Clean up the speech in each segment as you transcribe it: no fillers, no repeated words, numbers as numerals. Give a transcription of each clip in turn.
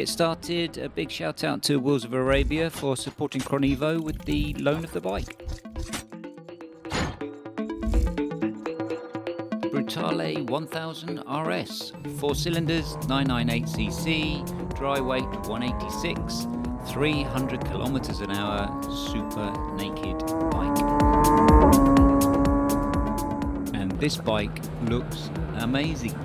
get started, a big shout out to Wheels of Arabia for supporting CHRONEVO with the loan of the bike. Brutale 1000Rs, 4 cylinders, 998cc, dry weight 186, 300 kilometers an hour, super naked bike. And this bike looks amazing.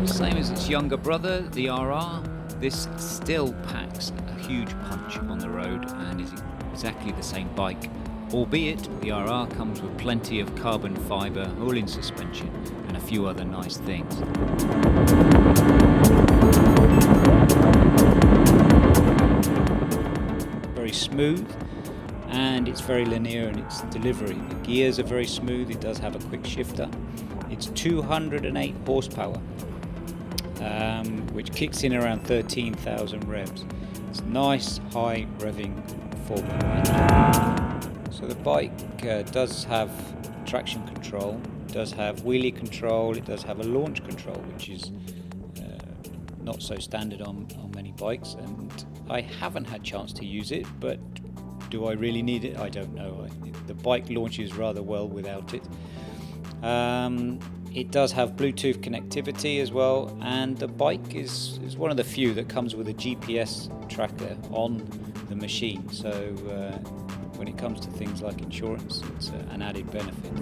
Same as its younger brother, the RR, this still packs a huge punch on the road and is exactly the same bike, albeit the RR comes with plenty of carbon fibre Ohlins suspension and a few other nice things. Very smooth, and it's very linear in its delivery. The gears are very smooth, it does have a quick shifter. It's 208 horsepower, which kicks in around 13,000 revs. It's nice, high revving 4x1. So the bike does have traction control, does have wheelie control, it does have a launch control, which is not so standard on many bikes, and I haven't had chance to use it, but do I really need it? I don't know. The bike launches rather well without it. It does have Bluetooth connectivity as well, and the bike is one of the few that comes with a GPS tracker on the machine, so when it comes to things like insurance, it's an added benefit.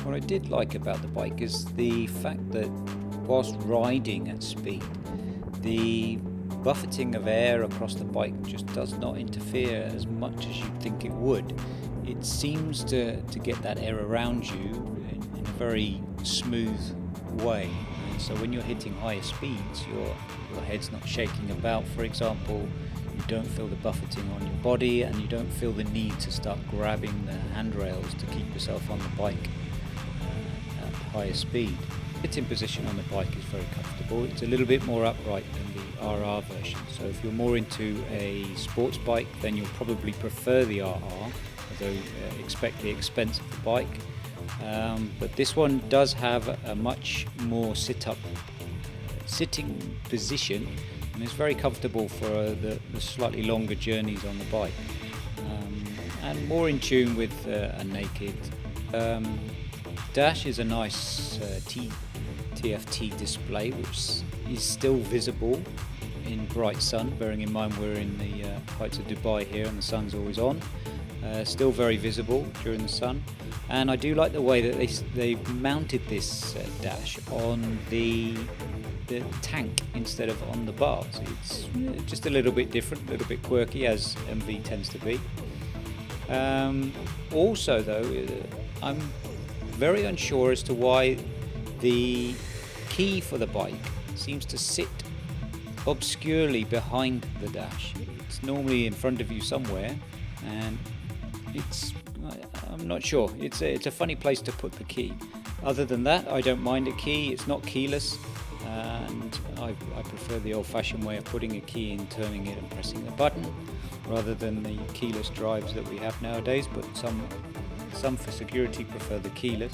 What I did like about the bike is the fact that whilst riding at speed, the buffeting of air across the bike just does not interfere as much as you'd think it would. It seems to get that air around you in a very smooth way. And so when you're hitting higher speeds, your head's not shaking about, for example. You don't feel the buffeting on your body, and you don't feel the need to start grabbing the handrails to keep yourself on the bike at higher speed. Sitting position on the bike is very comfortable. It's a little bit more upright than the RR version. So if you're more into a sports bike, then you'll probably prefer the RR, although expect the expense of the bike. But this one does have a much more sitting position, and it's very comfortable for the slightly longer journeys on the bike, and more in tune with a naked. Dash is a nice TFT display, which is still visible in bright sun, bearing in mind we're in the heights of Dubai here and the sun's always on. Still very visible during the sun, and I do like the way that they've mounted this dash on the tank instead of on the bars. It's just a little bit different, a little bit quirky, as MV tends to be. Also though, I'm very unsure as to why the key for the bike seems to sit obscurely behind the dash. It's normally in front of you somewhere, and I'm not sure. It's a funny place to put the key. Other than that, I don't mind a key. It's not keyless, and I prefer the old-fashioned way of putting a key in, turning it and pressing the button, rather than the keyless drives that we have nowadays. But some for security prefer the keyless.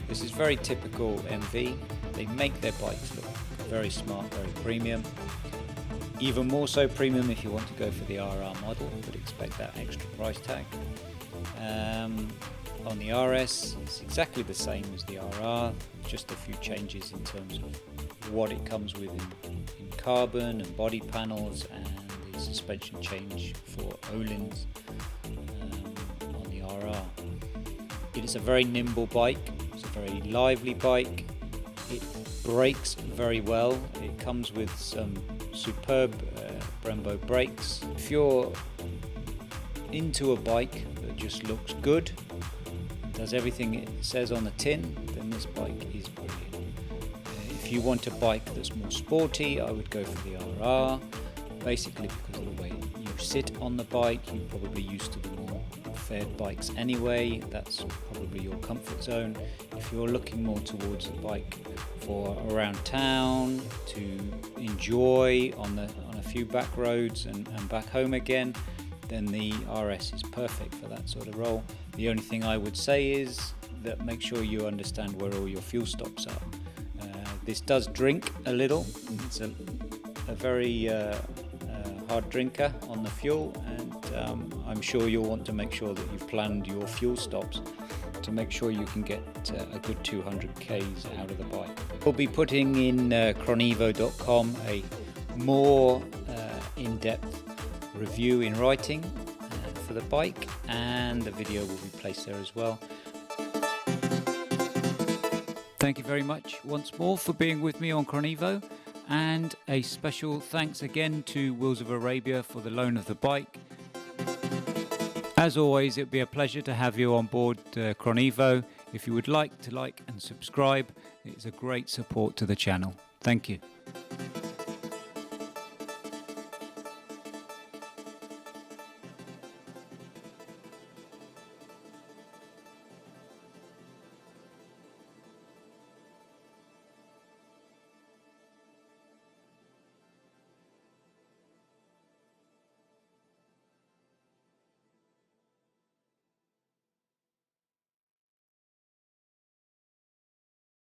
This is very typical MV. They make their bikes look very smart, very premium. Even more so premium if you want to go for the RR model, but expect that extra price tag. On the RS, it's exactly the same as the RR, just a few changes in terms of what it comes with in carbon and body panels, and the suspension change for Ohlins on the RR. It is a very nimble bike, it's a very lively bike, it brakes very well, it comes with some superb Brembo brakes. If you're into a bike that just looks good, does everything it says on the tin, then this bike is brilliant. If you want a bike that's more sporty, I would go for the RR, basically because of the way you sit on the bike. You're probably used to the more fared bikes anyway, that's probably your comfort zone. If you're looking more towards a bike for around town to enjoy on a few back roads and back home again, then the RS is perfect for that sort of role. The only thing I would say is that make sure you understand where all your fuel stops are. This does drink a little. It's a very hard drinker on the fuel, and I'm sure you'll want to make sure that you've planned your fuel stops to make sure you can get a good 200 Ks out of the bike. We'll be putting in CHRONEVO.com a more in-depth review in writing for the bike, and the video will be placed there as well. Thank you very much once more for being with me on CHRONEVO, and a special thanks again to Wheels of Arabia for the loan of the bike. As always, it would be a pleasure to have you on board CHRONEVO. If you would like to like and subscribe, it's a great support to the channel. Thank you.